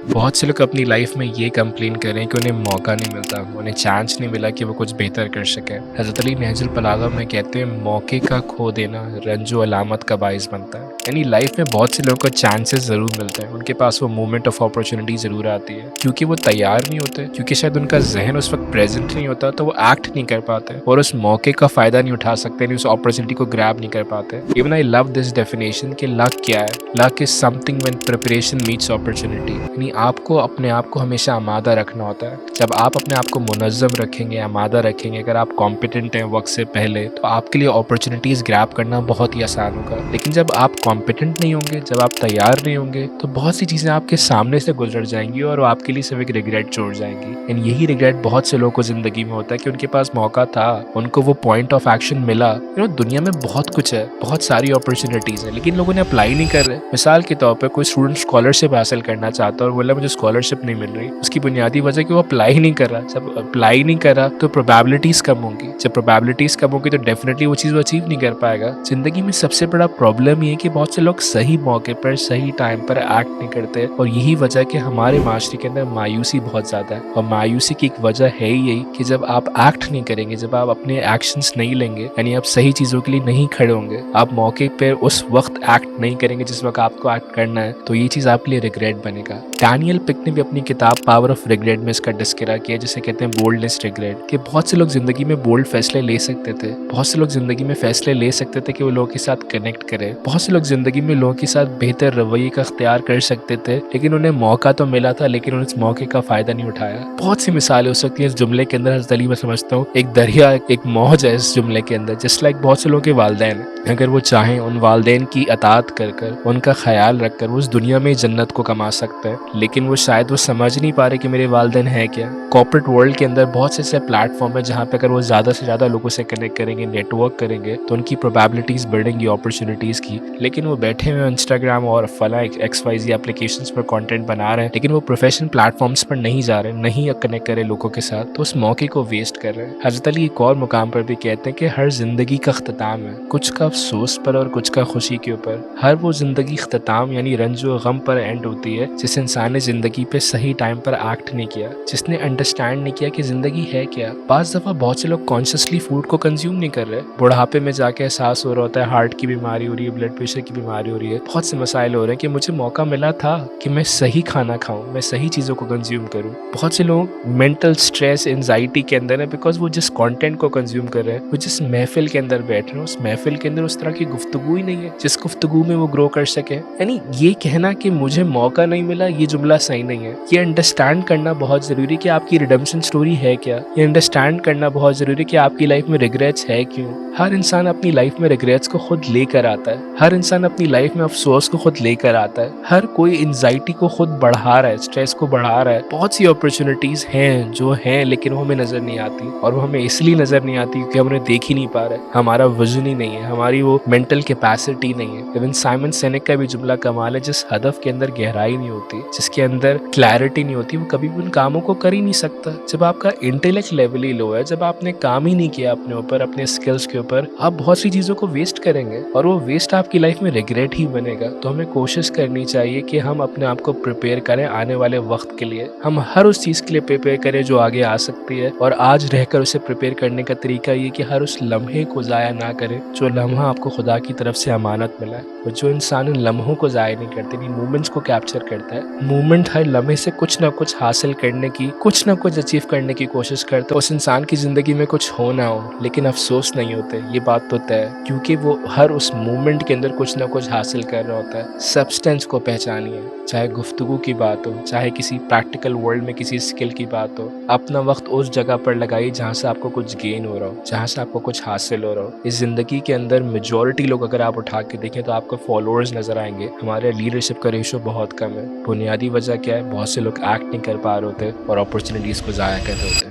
बहुत से लोग अपनी लाइफ में ये कंप्लेन कर रहे हैं कि उन्हें मौका नहीं मिलता, उन्हें चांस नहीं मिला कि वो कुछ बेहतर कर सकें। हज़रत अली नहजुल बलागा में कहते हैं, मौके का खो देना रंजो अलामत का बाइस बनता है। यानी लाइफ में बहुत से लोगों को चांसेस ज़रूर मिलते हैं, उनके पास वो मोमेंट ऑफ अपॉर्चुनिटी ज़रूर आती है, क्योंकि वो तैयार नहीं होते, क्योंकि शायद उनका जहन उस वक्त प्रेजेंट नहीं होता, तो वो एक्ट नहीं कर पाते और उस मौके का फ़ायदा नहीं उठा सकते, नहीं उस अपॉर्चुनिटी को ग्रैब नहीं कर पाते। Even I love this definition कि लक क्या है। Luck is something when preparation meets opportunity. यानी आपको अपने आप को हमेशा आमादा रखना होता है। जब आप अपने आप को मुनज़्ज़म रखेंगे, आमादा रखेंगे, अगर आप कॉम्पिटेंट हैं वक्त से पहले, तो आपके लिए अपॉर्चुनिटीज़ ग्रैब करना बहुत ही आसान होगा। लेकिन जब आप कॉम्पिटेंट नहीं होंगे, जब आप तैयार नहीं होंगे, तो बहुत सी चीज़ें आपके सामने से गुजर जाएंगी और वो आपके लिए सिर्फ एक रिग्रेट छोड़ जाएंगी। एंड यही रिग्रेट बहुत से लोगों को ज़िंदगी में होता है कि उनके पास मौका था, उनको वो पॉइंट ऑफ एक्शन मिला। दुनिया में बहुत कुछ है, बहुत सारी अपॉर्चुनिटीज़ है, लेकिन लोगों ने अप्लाई नहीं कर रहे। मिसाल के तौर पर कोई स्टूडेंट स्कॉलरशिप हासिल करना चाहता है और बोला मुझे स्कॉलरशिप नहीं मिल रही, उसकी बुनियादी वजह कि वो अप्लाई नहीं कर रहा। जब अप्लाई नहीं कर रहा तो प्रोबेबिलिटीज़ कम होंगी, जब प्रोबेबिलिटीज़ कम होगी तो डेफिनेटली वो चीज़ वो अचीव नहीं कर पाएगा। ज़िंदगी में सबसे बड़ा प्रॉब्लम ये है कि बहुत से लोग सही मौके पर सही टाइम पर एक्ट नहीं करते, और यही वजह कि हमारे माशरे के अंदर मायूसी बहुत ज़्यादा है। और मायूसी की एक वजह है ही यही कि जब आप एक्ट नहीं करेंगे, जब आप अपने एक्शंस नहीं लेंगे, यानी आप सही चीज़ों के लिए नहीं खड़े होंगे, आप मौके पर उस वक्त एक्ट नहीं करेंगे जिस वक्त आपको एक्ट करना है, तो ये चीज़ आपके लिए रिग्रेट बनेगा। डैनियल पिक ने भी अपनी किताब पावर ऑफ रिग्रेट में इसका डिस्करा किया, जिसे कहते हैं बोल्डनेस रिग्रेट, कि बहुत से लोग जिंदगी में बोल्ड फैसले ले सकते थे, बहुत से लोग जिंदगी में फैसले ले सकते थे कि वो लोगों के साथ कनेक्ट करें, बहुत से लोग जिंदगी में लोगों के साथ बेहतर रवैये का इख्तियार कर सकते थे, लेकिन उन्हें मौका तो मिला था, लेकिन उन्हें इस मौके का फायदा नहीं उठाया। बहुत सी मिसालें हो सकती हैं इस जुमले के अंदर। हज़रत अली मैं समझता हूँ एक दरिया, एक मौज है इस जुमले के अंदर। जस्ट लाइक बहुत से लोगों के वालिदैन, अगर वो चाहें उन वालिदैन की अतात कर कर, उनका ख्याल रख कर, वो उस दुनिया में जन्नत को कमा सकते हैं, लेकिन वो शायद वो समझ नहीं पा रहे कि मेरे वालिदैन है क्या। कॉर्पोरेट वर्ल्ड के अंदर बहुत से ऐसे प्लेटफॉर्म है जहाँ पे अगर वो ज़्यादा से ज़्यादा लोगों से कनेक्ट करेंगे, नेटवर्क करेंगे, तो उनकी प्रोबेबिलिटीज़ बढ़ेंगी अपॉर्चुनिटीज़ की। लेकिन वो बैठे हुए इंस्टाग्राम और फला XYZ एप्लीकेशंस पर कंटेंट बना रहे हैं, लेकिन वो प्रोफेशनल प्लेटफॉर्म्स पर नहीं जा रहे, नहीं कनेक्ट करे लोगों के साथ, तो उस मौके को वेस्ट कर रहे हैं। हज़रत अली एक और मुकाम पर भी कहते हैं कि हर जिंदगी का अख्तिताम है, कुछ का अफसोस पर और कुछ का खुशी के ऊपर। हर वो जिंदगी अख्तिताम यानी रंजो गम पर एंड होती है जिस इंसान ने जिंदगी पे सही टाइम पर एक्ट नहीं किया, जिसने अंडरस्टैंड नहीं किया कि जिंदगी है क्या। बाज़ दफ़ा बहुत से लोग कॉन्शियसली फूड को कंज्यूम नहीं कर रहे, बुढ़ापे में जाके एहसास हो रहा होता है हार्ट की बीमारी हो रही है, ब्लड प्रेशर की बीमारी हो रही है, बहुत से मसाइल हो रहे हैं कि मुझे मौका मिला था कि मैं सही खाना खाऊं, मैं सही चीज़ों को कंज्यूम करूं। बहुत से लोग मेंटल स्ट्रेस एंजाइटी के अंदर है बिकॉज वो जिस कंटेंट को कंज्यूम कर रहे हैं, वो जिस महफिल के अंदर बैठ रहे हैं, उस महफिल के अंदर उस तरह की गुफ्तगू ही नहीं है जिस गुफ्तगू में वो ग्रो कर सके। यानी ये कहना कि मुझे मौका नहीं मिला, ये जुमला सही नहीं है। ये अंडरस्टैंड करना बहुत ज़रूरी कि आपकी रिडेम्पशन स्टोरी है क्या। ये अंडरस्टैंड करना बहुत ज़रूरी कि आपकी लाइफ में रिग्रेट्स है क्यों। हर इंसान अपनी लाइफ में रिग्रेट्स को खुद लेकर आता है, हर इंसान अपनी लाइफ में अफसोस को खुद लेकर आता है, हर कोई एंजाइटी को खुद बढ़ा रहा है, स्ट्रेस को बढ़ा रहा है। बहुत सी अपॉर्चुनिटीज़ हैं जो हैं, लेकिन वो हमें नज़र नहीं आती, और वो हमें इसलिए नज़र नहीं आती क्योंकि हम उन्हें देख ही नहीं पा रहे। हमारा विजन ही नहीं है, हमारी वो मेंटल कैपेसिटी नहीं है। इवन साइमन सिनेक का भी जुमला कमाल है, जिस हदफ के अंदर गहराई नहीं होती, जिसके अंदर क्लैरिटी नहीं होती, वो कभी भी उन कामों को कर ही नहीं सकता। जब आपका इंटेलेक्ट लेवल ही लो है, जब आपने काम ही नहीं किया अपने ऊपर, अपने स्किल्स के ऊपर, आप बहुत सी चीज़ों को वेस्ट करेंगे और वो वेस्ट आपकी लाइफ में रिग्रेट ही बनेगा। तो हमें कोशिश करनी चाहिए कि हम अपने आप को प्रिपेयर करें आने वाले वक्त के लिए। हम हर उस चीज़ के लिए प्रिपेयर करें जो आगे आ सकती है, और आज रहकर उसे प्रिपेयर करने का तरीका ये कि हर उस लम्हे को ज़ाया ना करें जो लम्हा आपको खुदा की तरफ से अमानत मिला है। और जो इंसान इन लम्हों को ज़ाया नहीं करते, इन मोमेंट्स को कैप्चर करता है, मोमेंट हर लम्हे से कुछ ना कुछ हासिल करने की, कुछ ना कुछ अचीव करने की कोशिश करता है। उस इंसान की ज़िंदगी में कुछ हो ना हो, लेकिन अफसोस नहीं होते, ये बात तो तय है, क्योंकि वो हर उस मोमेंट के अंदर कुछ ना कुछ हासिल कर रहा होता है। सब्सटेंस को पहचानिए, चाहे गुफ्तगू की बात हो, चाहे किसी प्रैक्टिकल वर्ल्ड में किसी स्किल की बात हो। अपना वक्त उस जगह पर लगाइए जहाँ से आपको कुछ गेन हो रहा हो, जहाँ से आपको कुछ हासिल हो रहा हो। इस ज़िंदगी के अंदर मेजॉरिटी लोग अगर आप उठा के देखें तो आपको फॉलोअर्स नज़र आएंगे, हमारे लीडरशिप का रेशो बहुत कम है। बुनियादी वजह क्या है? बहुत से लोग एक्ट नहीं कर पा रहे होते और अपॉर्चुनिटीज़ को ज़ाया कर रहे होते।